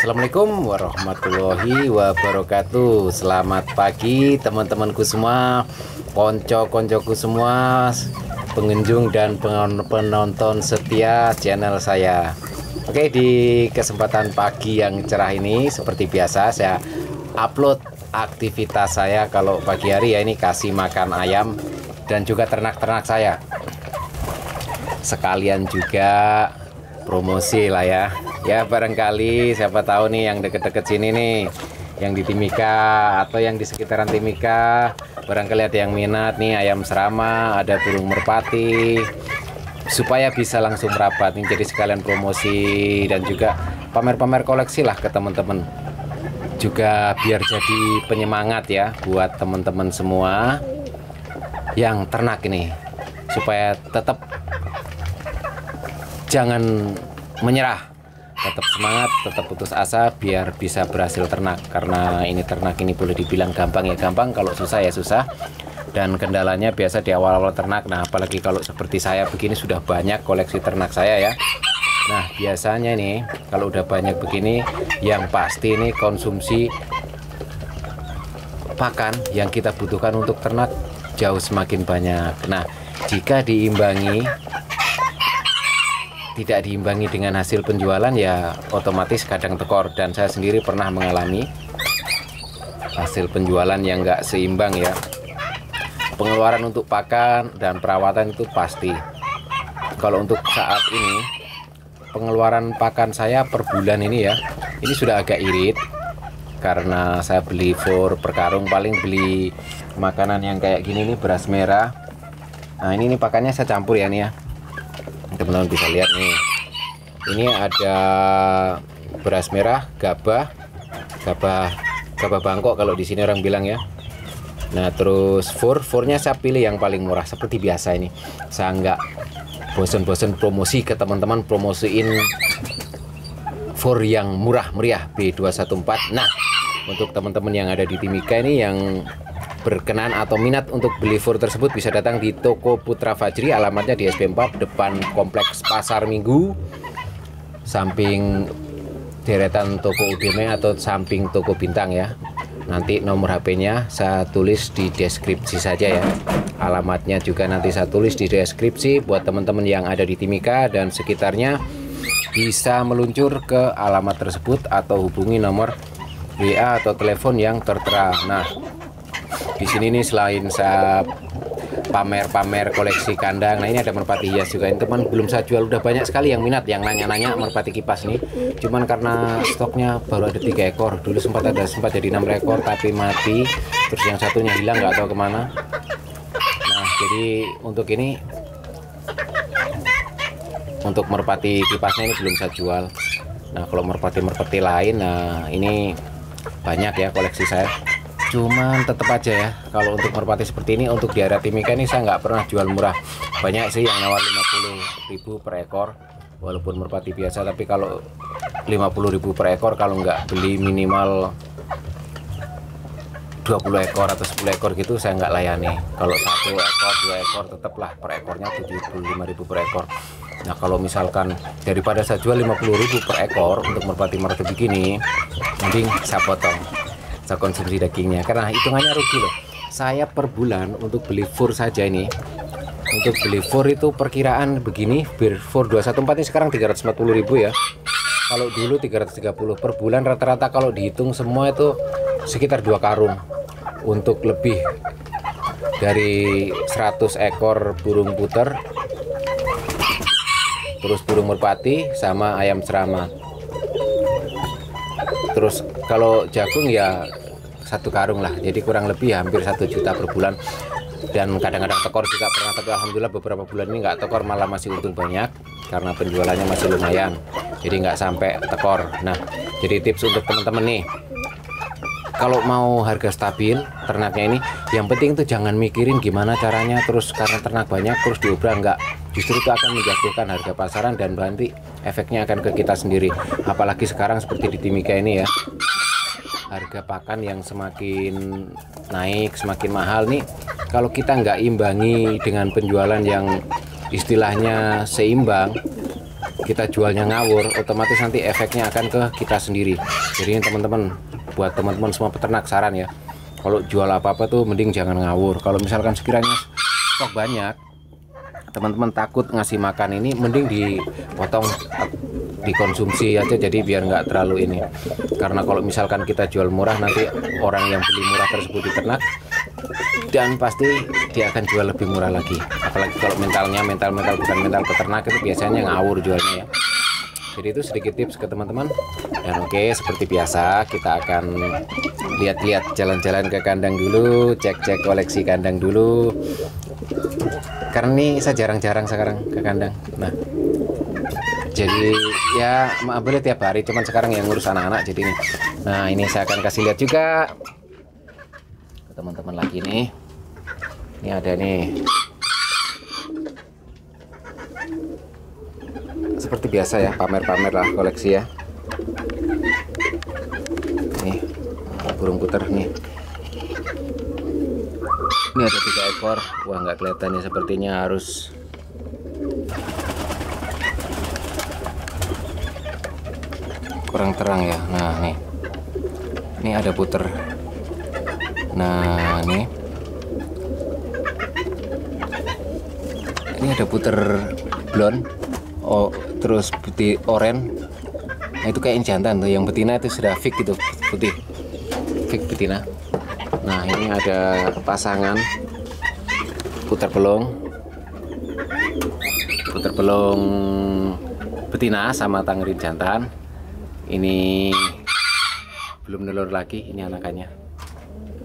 Assalamualaikum warahmatullahi wabarakatuh. Selamat pagi teman-temanku semua, konco-koncoku semua, pengunjung dan penonton setia channel saya. Oke, di kesempatan pagi yang cerah ini seperti biasa saya upload aktivitas saya kalau pagi hari, ya ini kasih makan ayam dan juga ternak-ternak saya. Sekalian juga promosi lah ya. Ya barangkali siapa tahu nih yang deket-deket sini nih, yang di Timika atau yang di sekitaran Timika, barangkali ada yang minat nih ayam serama, ada burung merpati, supaya bisa langsung merapat nih. Jadi sekalian promosi dan juga pamer-pamer koleksi lah ke teman-teman, juga biar jadi penyemangat ya buat teman-teman semua yang ternak ini, supaya tetap jangan menyerah, tetap semangat, tetap putus asa biar bisa berhasil ternak. Karena ini ternak ini boleh dibilang gampang ya gampang, kalau susah ya susah, dan kendalanya biasa di awal-awal ternak. Nah apalagi kalau seperti saya begini sudah banyak koleksi ternak saya ya. Nah biasanya nih kalau udah banyak begini, yang pasti ini konsumsi pakan yang kita butuhkan untuk ternak jauh semakin banyak. Nah jika tidak diimbangi dengan hasil penjualan, ya otomatis kadang tekor, dan saya sendiri pernah mengalami hasil penjualan yang enggak seimbang ya. Pengeluaran untuk pakan dan perawatan itu pasti. Kalau untuk saat ini pengeluaran pakan saya per bulan ini ya, ini sudah agak irit karena saya beli for per karung, paling beli makanan yang kayak gini nih, beras merah. Nah ini pakannya saya campur ya nih ya, teman-teman bisa lihat nih, ini ada beras merah, gabah Bangkok kalau di sini orang bilang ya. Nah terus fornya saya pilih yang paling murah seperti biasa ini. Saya nggak bosen-bosen promosi ke teman-teman, promosiin for yang murah meriah B214. Nah untuk teman-teman yang ada di Timika ini yang berkenan atau minat untuk beli for tersebut, bisa datang di toko Putra Fajri, alamatnya di SP4 depan kompleks Pasar Minggu, samping deretan toko Udeme atau samping toko Bintang ya. Nanti nomor HP-nya saya tulis di deskripsi saja ya, alamatnya juga nanti saya tulis di deskripsi buat teman-teman yang ada di Timika dan sekitarnya, bisa meluncur ke alamat tersebut atau hubungi nomor WA atau telepon yang tertera. Nah di sini nih selain saya pamer-pamer koleksi kandang, nah ini ada merpati hias juga. Ini teman belum saya jual, udah banyak sekali yang minat, yang nanya-nanya merpati kipas nih. Cuman karena stoknya baru ada 3 ekor, dulu sempat jadi 6 ekor tapi mati, terus yang satunya hilang nggak tahu kemana. Nah jadi untuk ini, untuk merpati kipasnya ini belum saya jual. Nah kalau merpati lain, nah ini banyak ya koleksi saya. Cuman tetap aja ya, kalau untuk merpati seperti ini, untuk di area Timika ini saya nggak pernah jual murah. Banyak sih yang nawar 50.000 per ekor, walaupun merpati biasa. Tapi kalau 50.000 per ekor, kalau nggak beli minimal 20 ekor atau 10 ekor gitu, saya nggak layani. Kalau 1 ekor 2 ekor tetaplah per ekornya 75.000 per ekor. Nah kalau misalkan daripada saya jual 50.000 per ekor untuk merpati begini, mending saya potong, saya konsumsi dagingnya, karena hitungannya rugi loh. Saya per bulan untuk beli for saja ini, untuk beli for itu perkiraan begini, for 214 ini sekarang 340.000 ya. Kalau dulu 330 per bulan, rata-rata kalau dihitung semua itu sekitar 2 karung untuk lebih dari 100 ekor burung puter, terus burung merpati sama ayam serama. Terus kalau jagung ya 1 karung lah, jadi kurang lebih hampir 1 juta per bulan. Dan kadang-kadang tekor juga pernah, tapi alhamdulillah beberapa bulan ini nggak tekor, malah masih untung banyak karena penjualannya masih lumayan, jadi nggak sampai tekor. Nah jadi tips untuk teman-teman nih, kalau mau harga stabil ternaknya ini, yang penting tuh jangan mikirin gimana caranya terus karena ternak banyak terus diobral, enggak. Justru itu akan menjatuhkan harga pasaran dan nanti efeknya akan ke kita sendiri. Apalagi sekarang seperti di Timika ini ya, harga pakan yang semakin naik, semakin mahal nih. Kalau kita nggak imbangi dengan penjualan yang istilahnya seimbang, kita jualnya ngawur, otomatis nanti efeknya akan ke kita sendiri. Jadi ini teman-teman, buat teman-teman semua peternak saran ya, kalau jual apa-apa tuh mending jangan ngawur. Kalau misalkan sekiranya stok banyak, teman-teman takut ngasih makan ini, mending dipotong, dikonsumsi aja, jadi biar nggak terlalu ini. Karena kalau misalkan kita jual murah, nanti orang yang beli murah tersebut di ternak, dan pasti dia akan jual lebih murah lagi. Apalagi kalau mental bukan mental peternak, itu biasanya ngawur jualnya ya. Jadi itu sedikit tips ke teman-teman. Dan oke, seperti biasa kita akan lihat-lihat, jalan-jalan ke kandang dulu, cek-cek koleksi kandang dulu. Karena ini saya jarang-jarang sekarang ke kandang. Nah, jadi ya maaf boleh tiap hari, cuman sekarang yang ngurus anak-anak jadi ini. Nah, ini saya akan kasih lihat juga ke teman-teman lagi nih. Ini ada nih. Seperti biasa ya, pamer-pamer lah koleksi ya. Nih, burung puter nih. Ini ada 3 ekor. Wah, nggak kelihatan ya, sepertinya harus kurang terang ya. Nah, nih. Ini ada puter. Nah, nih. Ini ada puter blonde. Oh, terus putih oranye. Nah, itu kayak jantan tuh. Yang betina itu sudah fix gitu, putih. Fix betina. Nah, ini ada pasangan puter pelung betina sama tangrin jantan. Ini belum nelur lagi, ini anakannya.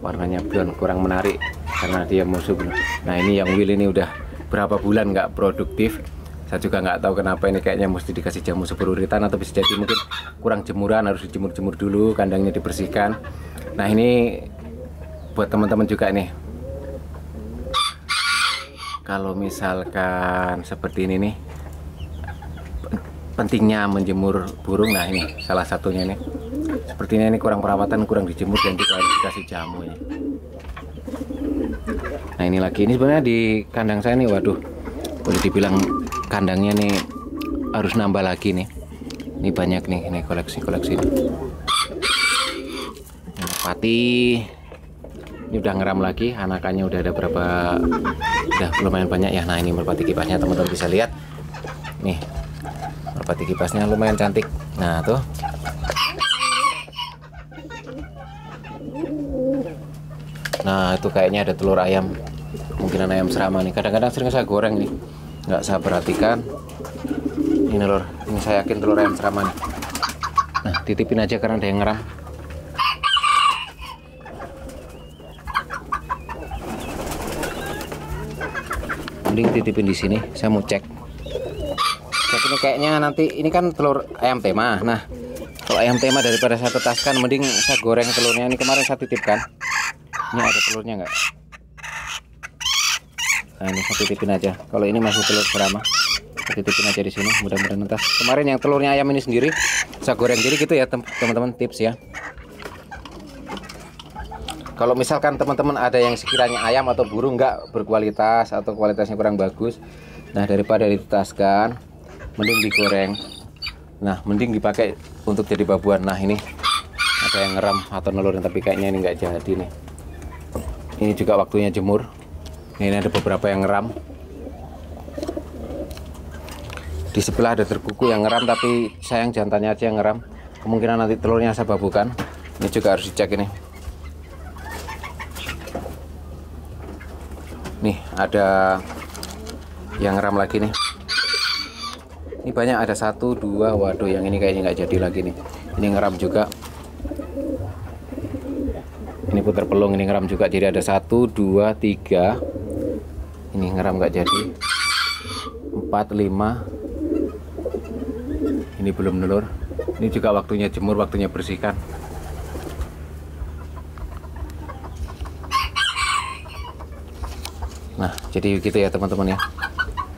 Warnanya blond, kurang menarik karena dia musuh. Nah, ini yang Will ini udah berapa bulan nggak produktif. Saya juga nggak tahu kenapa, ini kayaknya mesti dikasih jamu superuritan, atau bisa jadi mungkin kurang jemuran, harus dijemur-jemur dulu, kandangnya dibersihkan. Nah, ini buat teman-teman juga nih, kalau misalkan seperti ini nih, pentingnya menjemur burung. Nah, ini salah satunya nih, sepertinya ini kurang perawatan, kurang dijemur, dan juga harus dikasih jamu ya. Nah, ini lagi, ini sebenarnya di kandang saya nih, waduh, boleh dibilang kandangnya nih harus nambah lagi nih. Ini banyak nih, ini koleksi ini. Pati ini udah ngeram lagi, anakannya udah ada berapa, udah lumayan banyak ya. Nah, ini merpati kipasnya teman-teman bisa lihat nih, merpati kipasnya lumayan cantik. Nah, tuh nah itu kayaknya ada telur ayam, kemungkinan ayam serama nih. Kadang-kadang sering saya goreng nih, nggak saya perhatikan. Ini lor, ini saya yakin telur ayam serama nih. Nah, titipin aja karena ada yang ngeram. Mending titipin di sini, saya mau cek ini kayaknya nanti, ini kan telur ayam tema. Nah, kalau ayam tema daripada saya tetaskan, mending saya goreng telurnya. Ini kemarin saya titipkan, ini ada telurnya nggak? Nah, ini saya titipin aja. Kalau ini masih telur serama, saya titipin aja di sini, mudah-mudahan entas. Kemarin yang telurnya ayam ini sendiri saya goreng, jadi gitu ya teman-teman, tips ya. Kalau misalkan teman-teman ada yang sekiranya ayam atau burung nggak berkualitas atau kualitasnya kurang bagus, nah daripada ditetaskan, mending digoreng. Nah, mending dipakai untuk jadi babuan. Nah, ini ada yang ngeram atau nelurin, tapi kayaknya ini nggak jadi nih. Ini juga waktunya jemur. Ini ada beberapa yang ngeram. Di sebelah ada terkuku yang ngeram, tapi sayang jantannya aja yang ngeram. Kemungkinan nanti telurnya saya babukan. Ini juga harus dicek ini. Nih ada yang ngeram lagi nih. Ini banyak, ada 1, 2, waduh yang ini kayaknya nggak jadi lagi nih. Ini ngeram juga. Ini putar pelung, ini ngeram juga. Jadi ada 1, 2, 3. Ini ngeram nggak jadi. 4, 5. Ini belum nelur. Ini juga waktunya jemur, waktunya bersihkan. Nah, jadi gitu ya teman-teman ya.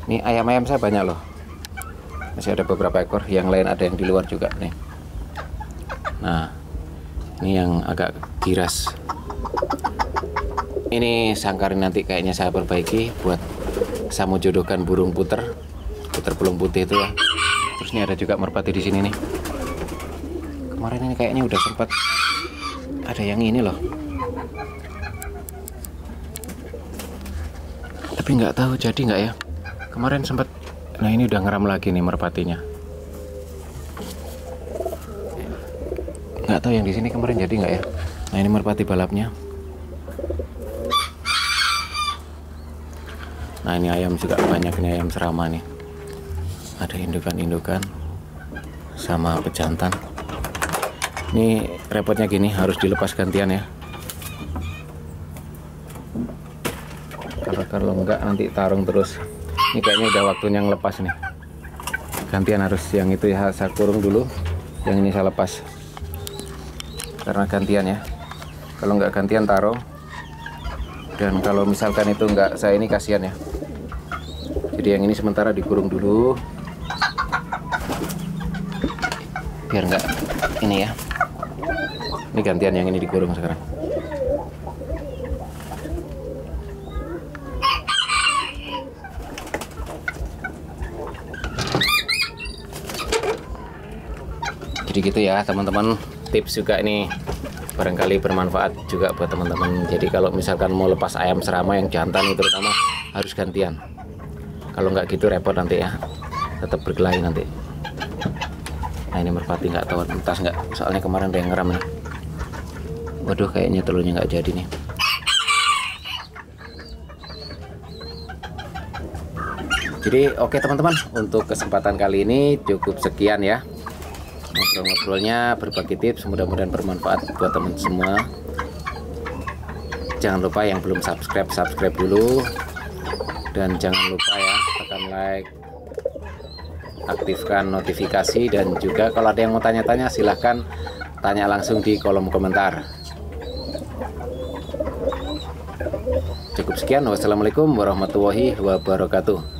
Ini ayam-ayam saya banyak loh. Masih ada beberapa ekor, yang lain ada yang di luar juga nih. Nah, ini yang agak giras. Ini sangkarin nanti kayaknya saya perbaiki buat saya mau jodohkan burung puter pelung putih itu ya. Terus ini ada juga merpati di sini nih. Kemarin ini kayaknya udah sempat ada yang ini loh. Tapi nggak tahu jadi nggak ya. Kemarin sempat. Nah ini udah ngeram lagi nih merpatinya. Nggak tahu yang di sini kemarin jadi nggak ya. Nah ini merpati balapnya. Nah ini ayam juga banyak, ini ayam serama nih. Ada indukan-indukan sama pejantan. Ini repotnya gini, harus dilepas gantian ya. Kalau enggak nanti tarung terus. Ini kayaknya udah waktunya ngelepas nih. Gantian harus yang itu ya saya kurung dulu, yang ini saya lepas. Karena gantian ya. Kalau enggak gantian tarung. Dan kalau misalkan itu enggak, saya ini kasihan ya. Jadi yang ini sementara dikurung dulu. Biar enggak ini ya. Ini gantian yang ini dikurung sekarang. Jadi gitu ya teman-teman, tips juga ini barangkali bermanfaat juga buat teman-teman. Jadi kalau misalkan mau lepas ayam serama yang jantan itu terutama harus gantian. Kalau nggak gitu repot nanti ya, tetap berkelahi nanti. Nah ini merpati nggak tahu entas nggak, soalnya kemarin ada yang ngeram nih. Waduh kayaknya telurnya nggak jadi nih. Jadi oke teman-teman, untuk kesempatan kali ini cukup sekian ya. Ngobrol-ngobrolnya, berbagi tips, mudah-mudahan bermanfaat buat teman semua. Jangan lupa yang belum subscribe dulu, dan jangan lupa ya tekan like, aktifkan notifikasi, dan juga kalau ada yang mau tanya-tanya silahkan tanya langsung di kolom komentar. Cukup sekian, wassalamualaikum warahmatullahi wabarakatuh.